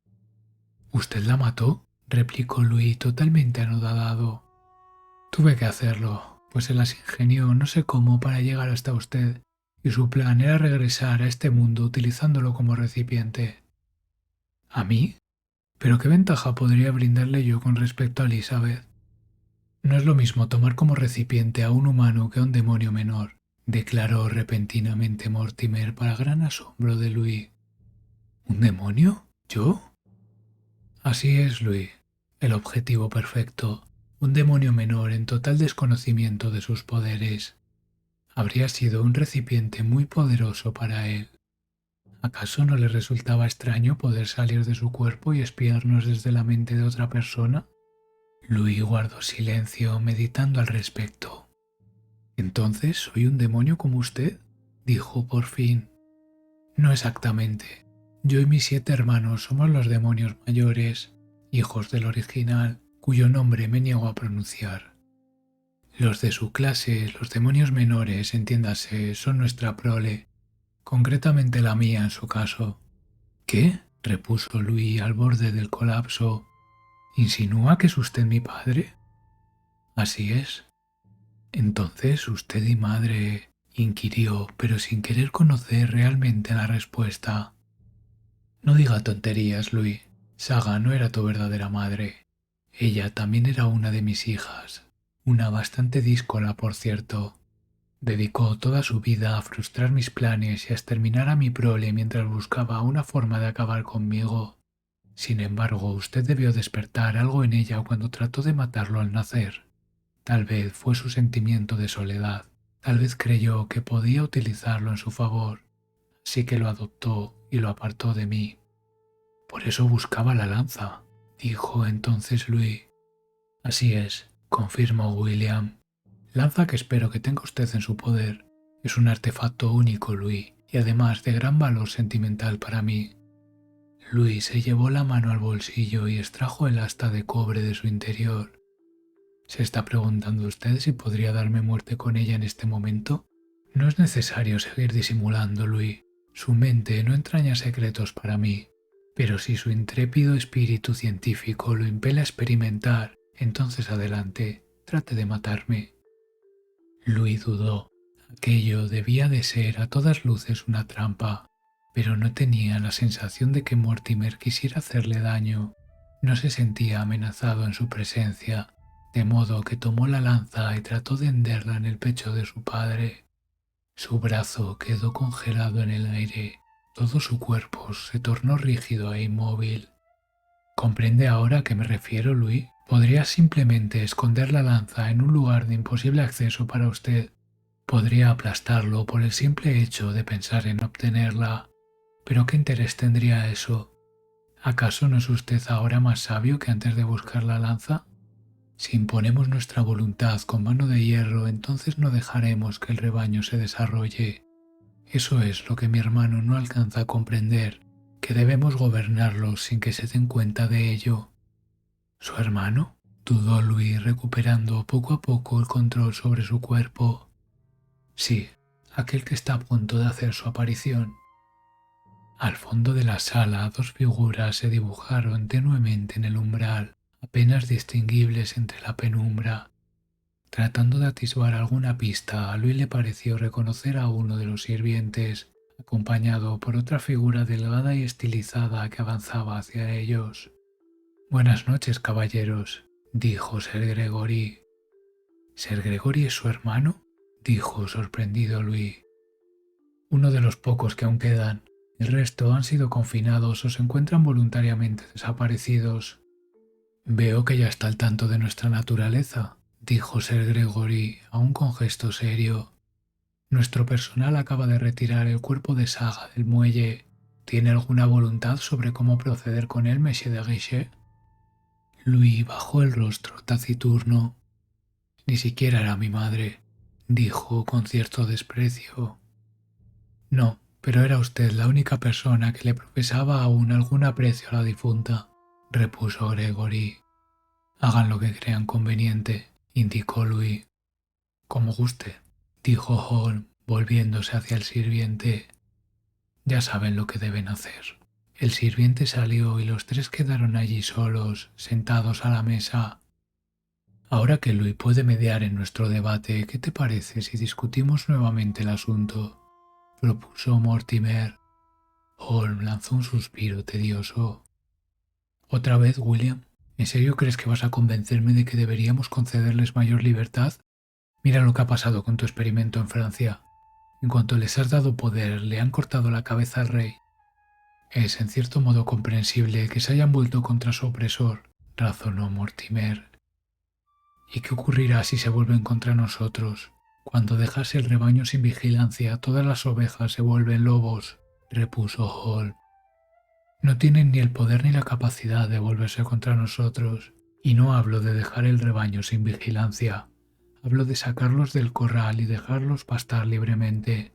¿Usted la mató?, replicó Louis totalmente anodadado. Tuve que hacerlo, pues se las ingenió no sé cómo para llegar hasta usted, y su plan era regresar a este mundo utilizándolo como recipiente. ¿A mí? ¿Pero qué ventaja podría brindarle yo con respecto a Elizabeth? No es lo mismo tomar como recipiente a un humano que a un demonio menor, declaró repentinamente Mortimer para gran asombro de Louis. ¿Un demonio? ¿Yo? Así es, Louis. El objetivo perfecto. Un demonio menor en total desconocimiento de sus poderes. Habría sido un recipiente muy poderoso para él. ¿Acaso no le resultaba extraño poder salir de su cuerpo y espiarnos desde la mente de otra persona? Louis guardó silencio, meditando al respecto. ¿Entonces soy un demonio como usted?, dijo por fin. No exactamente. Yo y mis 7 hermanos somos los demonios mayores, hijos del original, cuyo nombre me niego a pronunciar. Los de su clase, los demonios menores, entiéndase, son nuestra prole, concretamente la mía en su caso. ¿Qué?, repuso Louis al borde del colapso. ¿Insinúa que es usted mi padre? Así es. Entonces usted y madre, inquirió, pero sin querer conocer realmente la respuesta. No diga tonterías, Louis. Saga no era tu verdadera madre. Ella también era una de mis hijas, una bastante díscola, por cierto. Dedicó toda su vida a frustrar mis planes y a exterminar a mi prole mientras buscaba una forma de acabar conmigo. Sin embargo, usted debió despertar algo en ella cuando trató de matarlo al nacer. Tal vez fue su sentimiento de soledad. Tal vez creyó que podía utilizarlo en su favor, así que lo adoptó y lo apartó de mí. Por eso buscaba la lanza, dijo entonces Louis. Así es, confirmó William. Lanza que espero que tenga usted en su poder. Es un artefacto único, Louis, y además de gran valor sentimental para mí. Louis se llevó la mano al bolsillo y extrajo el asta de cobre de su interior. ¿Se está preguntando usted si podría darme muerte con ella en este momento? No es necesario seguir disimulando, Louis. Su mente no entraña secretos para mí. Pero si su intrépido espíritu científico lo impele a experimentar, entonces adelante, trate de matarme. Louis dudó. Aquello debía de ser a todas luces una trampa, pero no tenía la sensación de que Mortimer quisiera hacerle daño. No se sentía amenazado en su presencia, de modo que tomó la lanza y trató de henderla en el pecho de su padre. Su brazo quedó congelado en el aire, todo su cuerpo se tornó rígido e inmóvil. ¿Comprende ahora a qué me refiero, Louis? Podría simplemente esconder la lanza en un lugar de imposible acceso para usted. Podría aplastarlo por el simple hecho de pensar en obtenerla. ¿Pero qué interés tendría eso? ¿Acaso no es usted ahora más sabio que antes de buscar la lanza? Si imponemos nuestra voluntad con mano de hierro, entonces no dejaremos que el rebaño se desarrolle. Eso es lo que mi hermano no alcanza a comprender, que debemos gobernarlos sin que se den cuenta de ello. ¿Su hermano? Dudó Louis, recuperando poco a poco el control sobre su cuerpo. Sí, aquel que está a punto de hacer su aparición. Al fondo de la sala, dos figuras se dibujaron tenuemente en el umbral, apenas distinguibles entre la penumbra. Tratando de atisbar alguna pista, a Louis le pareció reconocer a uno de los sirvientes, acompañado por otra figura delgada y estilizada que avanzaba hacia ellos. «Buenas noches, caballeros», dijo Sir Gregory. «¿Sir Gregory es su hermano?», dijo sorprendido Louis. «Uno de los pocos que aún quedan. El resto han sido confinados o se encuentran voluntariamente desaparecidos». «Veo que ya está al tanto de nuestra naturaleza», dijo Sir Gregory, aún con gesto serio. «Nuestro personal acaba de retirar el cuerpo de Saga del muelle. ¿Tiene alguna voluntad sobre cómo proceder con él, Monsieur de Guichet?» Louis bajó el rostro taciturno. «Ni siquiera era mi madre», dijo con cierto desprecio. «No, pero era usted la única persona que le profesaba aún algún aprecio a la difunta», repuso Gregory. «Hagan lo que crean conveniente», indicó Louis. «Como guste», dijo Holmes, volviéndose hacia el sirviente. «Ya saben lo que deben hacer». El sirviente salió y los tres quedaron allí solos, sentados a la mesa. «Ahora que Louis puede mediar en nuestro debate, ¿qué te parece si discutimos nuevamente el asunto?», propuso Mortimer. Holmes lanzó un suspiro tedioso. «¿Otra vez, William? ¿En serio crees que vas a convencerme de que deberíamos concederles mayor libertad? Mira lo que ha pasado con tu experimento en Francia. En cuanto les has dado poder, le han cortado la cabeza al rey. Es en cierto modo comprensible que se hayan vuelto contra su opresor», razonó Mortimer. «¿Y qué ocurrirá si se vuelven contra nosotros? Cuando dejas el rebaño sin vigilancia, todas las ovejas se vuelven lobos», repuso Hall. «No tienen ni el poder ni la capacidad de volverse contra nosotros, y no hablo de dejar el rebaño sin vigilancia. Hablo de sacarlos del corral y dejarlos pastar libremente».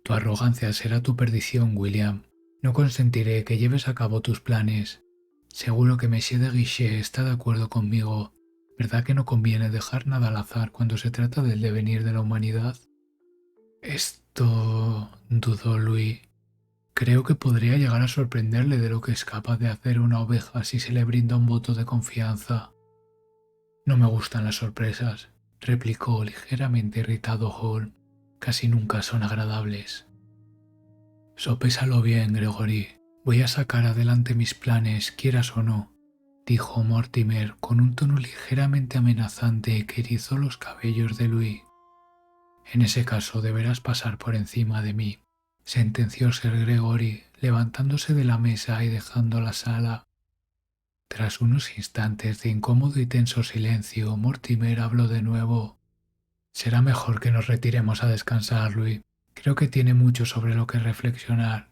«Tu arrogancia será tu perdición, William. No consentiré que lleves a cabo tus planes. Seguro que Monsieur de Guichet está de acuerdo conmigo. ¿Verdad que no conviene dejar nada al azar cuando se trata del devenir de la humanidad?» «Esto», dudó Louis. «Creo que podría llegar a sorprenderle de lo que es capaz de hacer una oveja si se le brinda un voto de confianza». «No me gustan las sorpresas», replicó ligeramente irritado Holmes. «Casi nunca son agradables». «Sopésalo bien, Gregory. Voy a sacar adelante mis planes, quieras o no», dijo Mortimer con un tono ligeramente amenazante que erizó los cabellos de Louis. «En ese caso deberás pasar por encima de mí. sentenció Sir Gregory, levantándose de la mesa y dejando la sala. Tras unos instantes de incómodo y tenso silencio, Mortimer habló de nuevo. Será mejor que nos retiremos a descansar, Louis. Creo que tiene mucho sobre lo que reflexionar.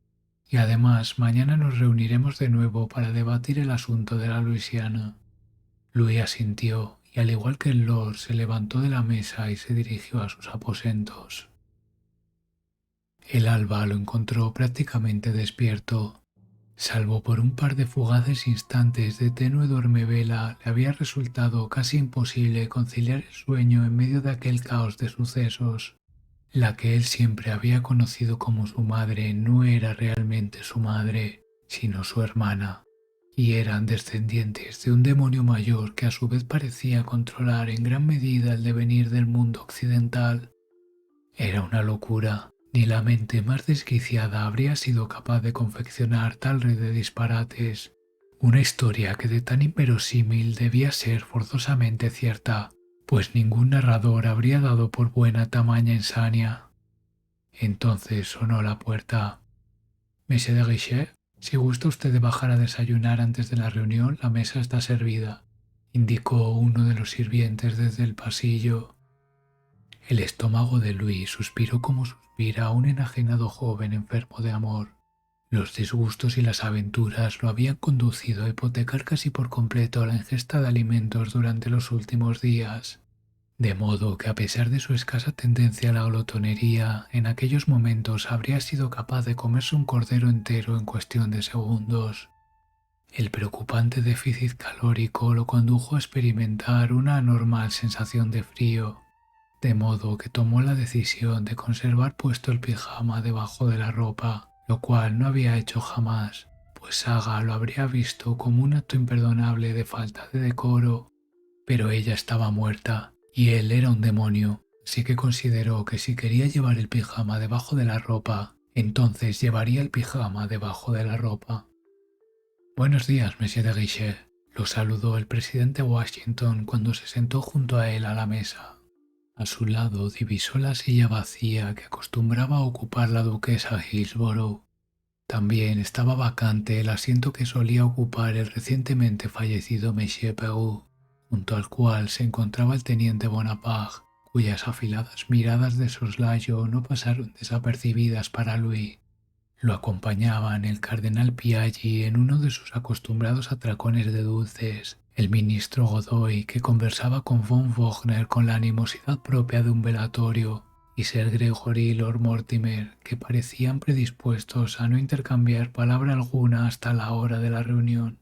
Y además, mañana nos reuniremos de nuevo para debatir el asunto de la Luisiana. Louis asintió y, al igual que el Lord, se levantó de la mesa y se dirigió a sus aposentos. El alba lo encontró prácticamente despierto. Salvo por un par de fugaces instantes de tenue dormevela, le había resultado casi imposible conciliar el sueño en medio de aquel caos de sucesos. La que él siempre había conocido como su madre no era realmente su madre, sino su hermana, y eran descendientes de un demonio mayor que a su vez parecía controlar en gran medida el devenir del mundo occidental. Era una locura. Ni la mente más desquiciada habría sido capaz de confeccionar tal red de disparates. Una historia que de tan inverosímil debía ser forzosamente cierta, pues ningún narrador habría dado por buena tamaña insania. Entonces sonó la puerta. «Monsieur de Guichet, si gusta usted de bajar a desayunar antes de la reunión, la mesa está servida», indicó uno de los sirvientes desde el pasillo. El estómago de Louis suspiró como suspira un enajenado joven enfermo de amor. Los disgustos y las aventuras lo habían conducido a hipotecar casi por completo la ingesta de alimentos durante los últimos días, de modo que a pesar de su escasa tendencia a la glotonería, en aquellos momentos habría sido capaz de comerse un cordero entero en cuestión de segundos. El preocupante déficit calórico lo condujo a experimentar una anormal sensación de frío, de modo que tomó la decisión de conservar puesto el pijama debajo de la ropa, lo cual no había hecho jamás, pues Saga lo habría visto como un acto imperdonable de falta de decoro. Pero ella estaba muerta y él era un demonio, así que consideró que si quería llevar el pijama debajo de la ropa, entonces llevaría el pijama debajo de la ropa. «Buenos días, Monsieur de Guichet», lo saludó el presidente Washington cuando se sentó junto a él a la mesa. A su lado divisó la silla vacía que acostumbraba a ocupar la duquesa Hillsborough. También estaba vacante el asiento que solía ocupar el recientemente fallecido Monsieur Peru, junto al cual se encontraba el teniente Bonaparte, cuyas afiladas miradas de soslayo no pasaron desapercibidas para Louis. Lo acompañaban el cardenal Piaggi en uno de sus acostumbrados atracones de dulces, el ministro Godoy, que conversaba con von Wagner con la animosidad propia de un velatorio, y Sir Gregory y Lord Mortimer, que parecían predispuestos a no intercambiar palabra alguna hasta la hora de la reunión.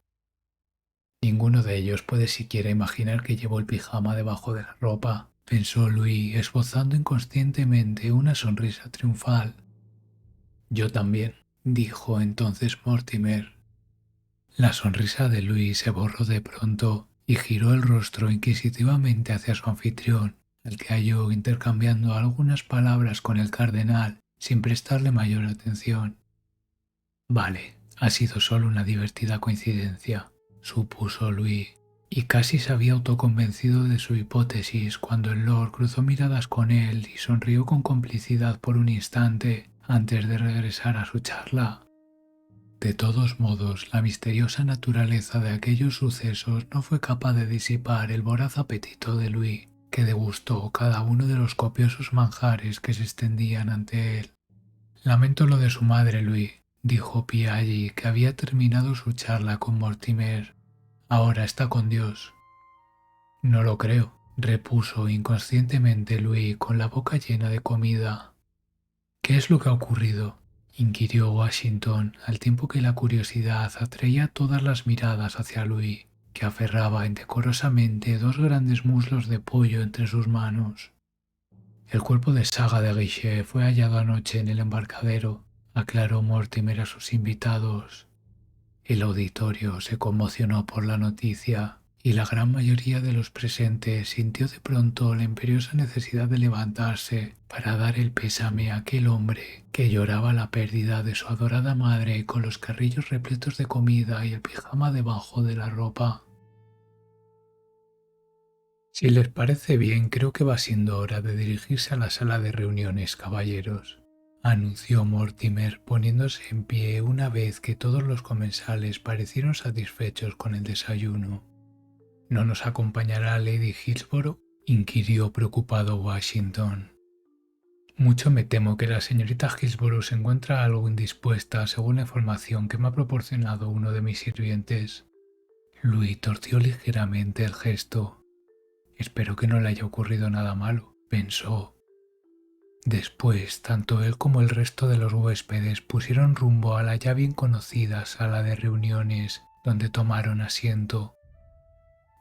Ninguno de ellos puede siquiera imaginar que llevo el pijama debajo de la ropa, pensó Louis, esbozando inconscientemente una sonrisa triunfal. «Yo también», dijo entonces Mortimer. La sonrisa de Louis se borró de pronto y giró el rostro inquisitivamente hacia su anfitrión, al que halló intercambiando algunas palabras con el cardenal sin prestarle mayor atención. «Vale, ha sido solo una divertida coincidencia», supuso Louis, y casi se había autoconvencido de su hipótesis cuando el Lord cruzó miradas con él y sonrió con complicidad por un instante antes de regresar a su charla. De todos modos, la misteriosa naturaleza de aquellos sucesos no fue capaz de disipar el voraz apetito de Louis, que degustó cada uno de los copiosos manjares que se extendían ante él. «Lamento lo de su madre, Louis», dijo Piaggi, que había terminado su charla con Mortimer. «Ahora está con Dios». «No lo creo», repuso inconscientemente Louis con la boca llena de comida. «¿Qué es lo que ha ocurrido?», inquirió Washington, al tiempo que la curiosidad atraía todas las miradas hacia Louis, que aferraba indecorosamente dos grandes muslos de pollo entre sus manos. «El cuerpo de Saga de Guichet fue hallado anoche en el embarcadero», aclaró Mortimer a sus invitados. El auditorio se conmocionó por la noticia, y la gran mayoría de los presentes sintió de pronto la imperiosa necesidad de levantarse para dar el pésame a aquel hombre que lloraba la pérdida de su adorada madre con los carrillos repletos de comida y el pijama debajo de la ropa. «Si les parece bien, creo que va siendo hora de dirigirse a la sala de reuniones, caballeros», anunció Mortimer poniéndose en pie una vez que todos los comensales parecieron satisfechos con el desayuno. ¿No nos acompañará Lady Hillsborough?, inquirió preocupado Washington. Mucho me temo que la señorita Hillsborough se encuentra algo indispuesta según la información que me ha proporcionado uno de mis sirvientes. Louis torció ligeramente el gesto. Espero que no le haya ocurrido nada malo, pensó. Después, tanto él como el resto de los huéspedes pusieron rumbo a la ya bien conocida sala de reuniones, donde tomaron asiento.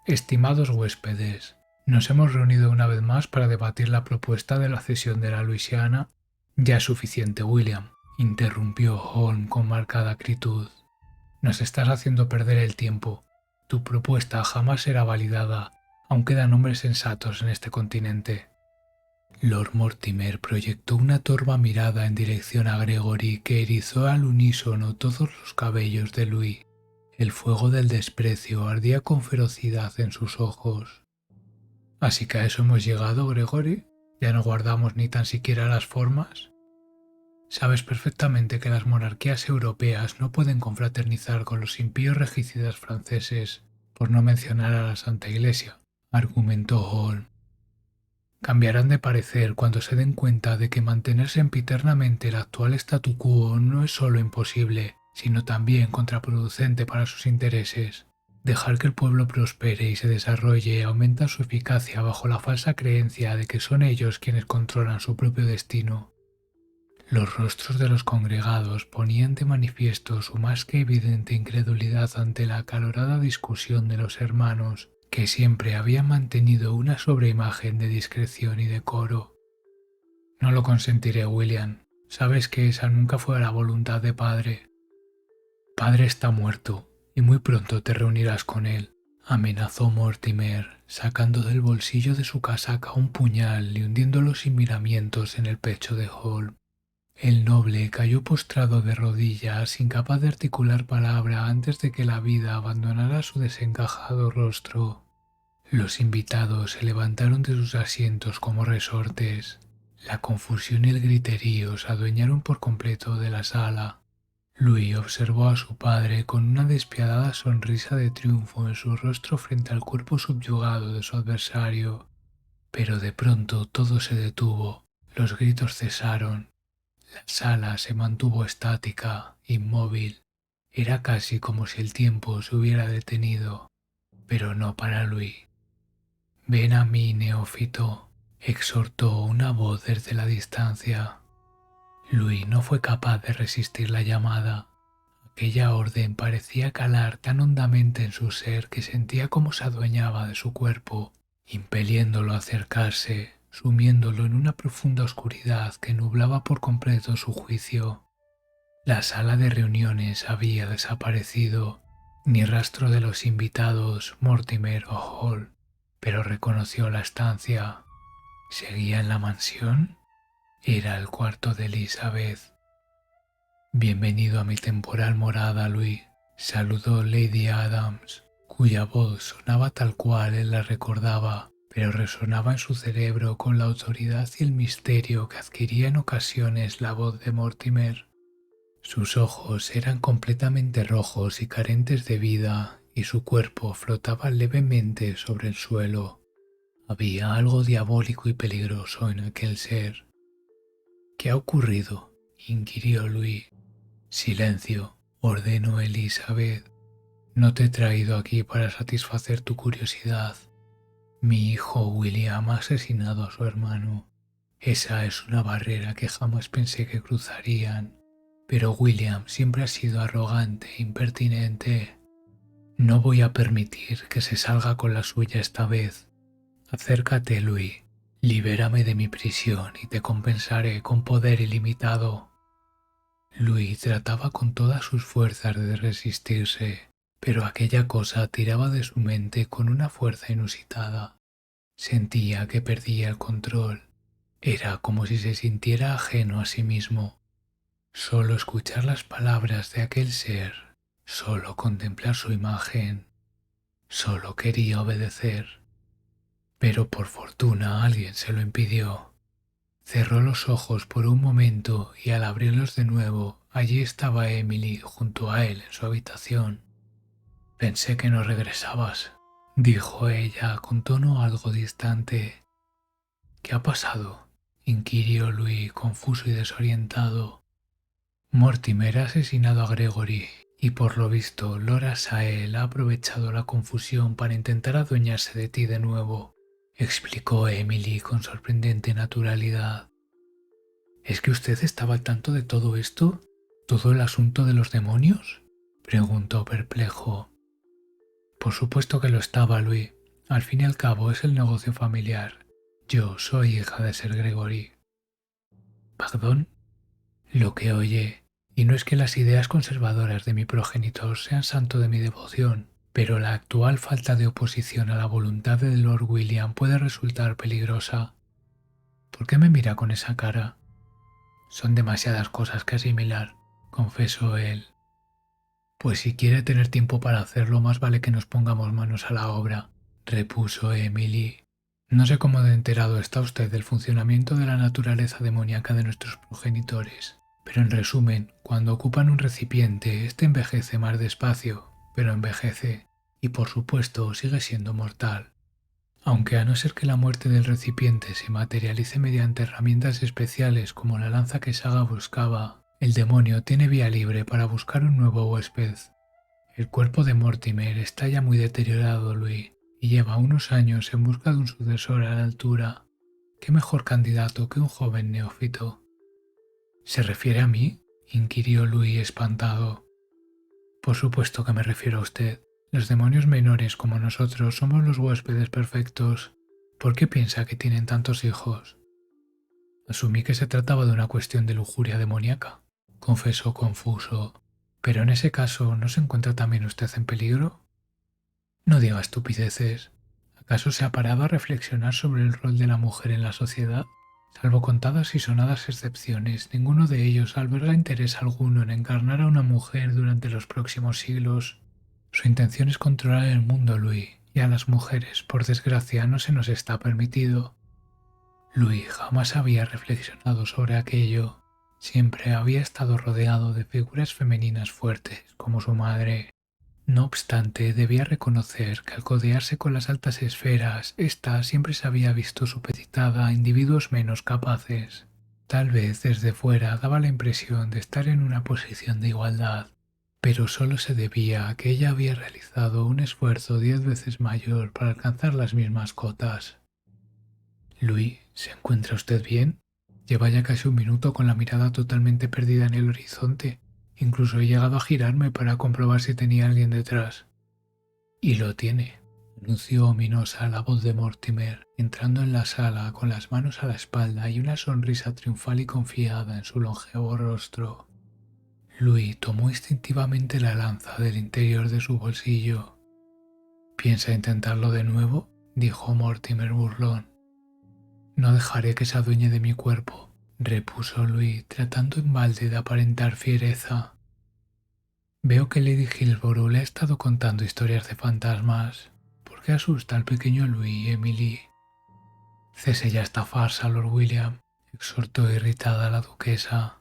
Estimados huéspedes, nos hemos reunido una vez más para debatir la propuesta de la cesión de la Luisiana. Ya es suficiente, William, interrumpió Holmes con marcada acritud. Nos estás haciendo perder el tiempo. Tu propuesta jamás será validada. Aún quedan hombres sensatos en este continente. Lord Mortimer proyectó una torva mirada en dirección a Gregory que erizó al unísono todos los cabellos de Louis. El fuego del desprecio ardía con ferocidad en sus ojos. ¿Así que a eso hemos llegado, Gregory? ¿Ya no guardamos ni tan siquiera las formas? Sabes perfectamente que las monarquías europeas no pueden confraternizar con los impíos regicidas franceses, por no mencionar a la Santa Iglesia, argumentó Holmes. Cambiarán de parecer cuando se den cuenta de que mantener sempiternamente el actual statu quo no es solo imposible, sino también contraproducente para sus intereses. Dejar que el pueblo prospere y se desarrolle aumenta su eficacia bajo la falsa creencia de que son ellos quienes controlan su propio destino. Los rostros de los congregados ponían de manifiesto su más que evidente incredulidad ante la acalorada discusión de los hermanos, que siempre habían mantenido una sobreimagen de discreción y decoro. No lo consentiré, William. Sabes que esa nunca fue la voluntad de padre. Padre está muerto, y muy pronto te reunirás con él, amenazó Mortimer, sacando del bolsillo de su casaca un puñal y hundiéndolo sin miramientos en el pecho de Holmes. El noble cayó postrado de rodillas, incapaz de articular palabra antes de que la vida abandonara su desencajado rostro. Los invitados se levantaron de sus asientos como resortes. La confusión y el griterío se adueñaron por completo de la sala. Louis observó a su padre con una despiadada sonrisa de triunfo en su rostro frente al cuerpo subyugado de su adversario. Pero de pronto todo se detuvo, los gritos cesaron. La sala se mantuvo estática, inmóvil. Era casi como si el tiempo se hubiera detenido, pero no para Louis. Ven a mí, neófito, exhortó una voz desde la distancia. Louis no fue capaz de resistir la llamada. Aquella orden parecía calar tan hondamente en su ser que sentía como se adueñaba de su cuerpo, impeliéndolo a acercarse, sumiéndolo en una profunda oscuridad que nublaba por completo su juicio. La sala de reuniones había desaparecido, ni rastro de los invitados Mortimer o Hall, pero reconoció la estancia. ¿Seguía en la mansión? Era el cuarto de Elizabeth. Bienvenido a mi temporal morada, Louis, saludó Lady Adams, cuya voz sonaba tal cual él la recordaba, pero resonaba en su cerebro con la autoridad y el misterio que adquiría en ocasiones la voz de Mortimer. Sus ojos eran completamente rojos y carentes de vida, y su cuerpo flotaba levemente sobre el suelo. Había algo diabólico y peligroso en aquel ser. ¿Qué ha ocurrido?, inquirió Louis. Silencio, ordenó Elizabeth. No te he traído aquí para satisfacer tu curiosidad. Mi hijo William ha asesinado a su hermano. Esa es una barrera que jamás pensé que cruzarían. Pero William siempre ha sido arrogante e impertinente. No voy a permitir que se salga con la suya esta vez. Acércate, Louis. Libérame de mi prisión y te compensaré con poder ilimitado. Louis trataba con todas sus fuerzas de resistirse, pero aquella cosa tiraba de su mente con una fuerza inusitada. Sentía que perdía el control. Era como si se sintiera ajeno a sí mismo. Solo escuchar las palabras de aquel ser, solo contemplar su imagen, solo quería obedecer. Pero por fortuna alguien se lo impidió. Cerró los ojos por un momento y al abrirlos de nuevo, allí estaba Emily junto a él en su habitación. Pensé que no regresabas, dijo ella con tono algo distante. ¿Qué ha pasado?, inquirió Louis, confuso y desorientado. Mortimer ha asesinado a Gregory y por lo visto Laura Sael ha aprovechado la confusión para intentar adueñarse de ti de nuevo, explicó Emily con sorprendente naturalidad. ¿Es que usted estaba al tanto de todo esto? ¿Todo el asunto de los demonios?, preguntó perplejo. Por supuesto que lo estaba, Louis. Al fin y al cabo es el negocio familiar. Yo soy hija de Sir Gregory. ¿Perdón? Lo que oye. Y no es que las ideas conservadoras de mi progenitor sean santo de mi devoción, pero la actual falta de oposición a la voluntad de Lord William puede resultar peligrosa. ¿Por qué me mira con esa cara? Son demasiadas cosas que asimilar, confesó él. Pues si quiere tener tiempo para hacerlo, más vale que nos pongamos manos a la obra, repuso Emily. No sé cómo de enterado está usted del funcionamiento de la naturaleza demoníaca de nuestros progenitores, pero en resumen, cuando ocupan un recipiente, éste envejece más despacio, pero envejece, y por supuesto sigue siendo mortal. Aunque a no ser que la muerte del recipiente se materialice mediante herramientas especiales como la lanza que Saga buscaba, el demonio tiene vía libre para buscar un nuevo huésped. El cuerpo de Mortimer está ya muy deteriorado, Louis, y lleva unos años en busca de un sucesor a la altura. ¿Qué mejor candidato que un joven neófito? ¿Se refiere a mí?, inquirió Louis espantado. Por supuesto que me refiero a usted. Los demonios menores como nosotros somos los huéspedes perfectos. ¿Por qué piensa que tienen tantos hijos? Asumí que se trataba de una cuestión de lujuria demoníaca, confesó confuso. ¿Pero en ese caso no se encuentra también usted en peligro? No diga estupideces. ¿Acaso se ha parado a reflexionar sobre el rol de la mujer en la sociedad? Salvo contadas y sonadas excepciones, ninguno de ellos alberga interés alguno en encarnar a una mujer durante los próximos siglos. Su intención es controlar el mundo, Louis, y a las mujeres, por desgracia, no se nos está permitido. Louis jamás había reflexionado sobre aquello. Siempre había estado rodeado de figuras femeninas fuertes, como su madre. No obstante, debía reconocer que al codearse con las altas esferas, ésta siempre se había visto supeditada a individuos menos capaces. Tal vez desde fuera daba la impresión de estar en una posición de igualdad, pero solo se debía a que ella había realizado un esfuerzo 10 veces mayor para alcanzar las mismas cotas. Louis, ¿se encuentra usted bien? Lleva ya casi un minuto con la mirada totalmente perdida en el horizonte. Incluso he llegado a girarme para comprobar si tenía alguien detrás. Y lo tiene, anunció ominosa la voz de Mortimer, entrando en la sala con las manos a la espalda y una sonrisa triunfal y confiada en su longevo rostro. Louis tomó instintivamente la lanza del interior de su bolsillo. ¿Piensa intentarlo de nuevo?, dijo Mortimer burlón. No dejaré que se adueñe de mi cuerpo, repuso Louis, tratando en balde de aparentar fiereza. Veo que Lady Hillsborough le ha estado contando historias de fantasmas. ¿Por qué asusta al pequeño Louis, Emily? Cese ya esta farsa, Lord William, exhortó irritada la duquesa.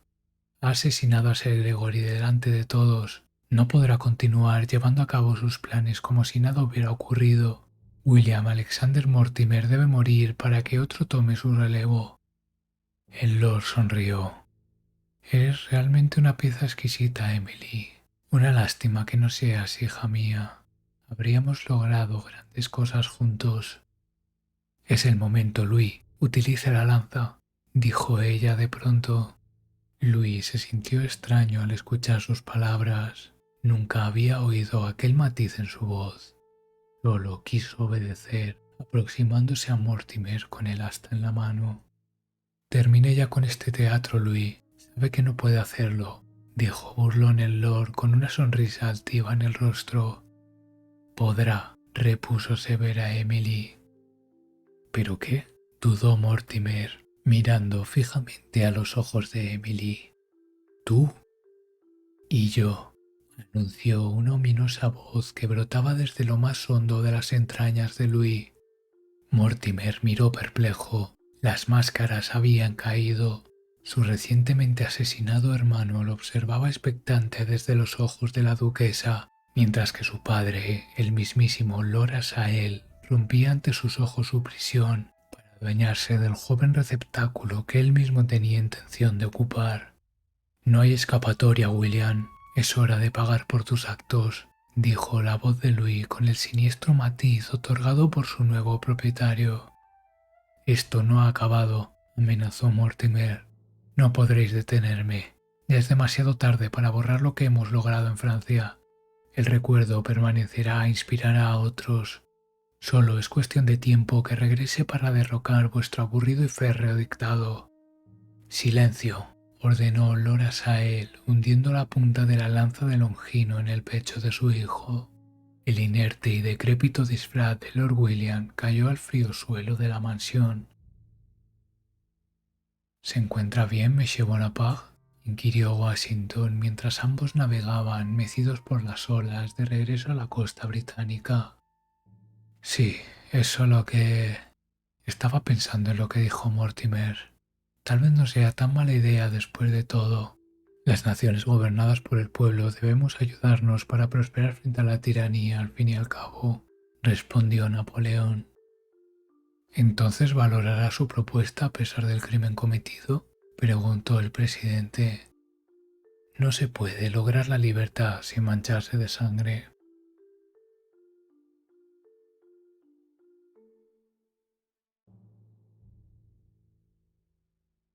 Ha asesinado a Sir Gregory delante de todos. No podrá continuar llevando a cabo sus planes como si nada hubiera ocurrido. William Alexander Mortimer debe morir para que otro tome su relevo. El Lord sonrió. Eres realmente una pieza exquisita, Emily. Una lástima que no seas hija mía. Habríamos logrado grandes cosas juntos. Es el momento, Louis. Utilice la lanza, dijo ella de pronto. Louis se sintió extraño al escuchar sus palabras. Nunca había oído aquel matiz en su voz. Solo quiso obedecer, aproximándose a Mortimer con el asta en la mano. Terminé ya con este teatro, Louis. Sabe que no puede hacerlo, dijo burlón el Lord con una sonrisa altiva en el rostro. Podrá, repuso severa Emily. ¿Pero qué?, dudó Mortimer, mirando fijamente a los ojos de Emily. ¿Tú? Y yo, anunció una ominosa voz que brotaba desde lo más hondo de las entrañas de Louis. Mortimer miró perplejo. Las máscaras habían caído. Su recientemente asesinado hermano lo observaba expectante desde los ojos de la duquesa, mientras que su padre, el mismísimo Lord Asahel, rompía ante sus ojos su prisión para adueñarse del joven receptáculo que él mismo tenía intención de ocupar. No hay escapatoria, William. Es hora de pagar por tus actos, dijo la voz de Louis con el siniestro matiz otorgado por su nuevo propietario. Esto no ha acabado, amenazó Mortimer. No podréis detenerme. Ya es demasiado tarde para borrar lo que hemos logrado en Francia. El recuerdo permanecerá e inspirará a otros. Solo es cuestión de tiempo que regrese para derrocar vuestro aburrido y férreo dictado. Silencio, ordenó Lord Asahel, hundiendo la punta de la lanza de Longino en el pecho de su hijo. El inerte y decrépito disfraz de Lord William cayó al frío suelo de la mansión. ¿Se encuentra bien, Monsieur Bonaparte?, inquirió Washington mientras ambos navegaban, mecidos por las olas, de regreso a la costa británica. Sí, es solo que... Estaba pensando en lo que dijo Mortimer. Tal vez no sea tan mala idea después de todo. Las naciones gobernadas por el pueblo debemos ayudarnos para prosperar frente a la tiranía al fin y al cabo, respondió Napoleón. ¿Entonces valorará su propuesta a pesar del crimen cometido?, preguntó el presidente. No se puede lograr la libertad sin mancharse de sangre,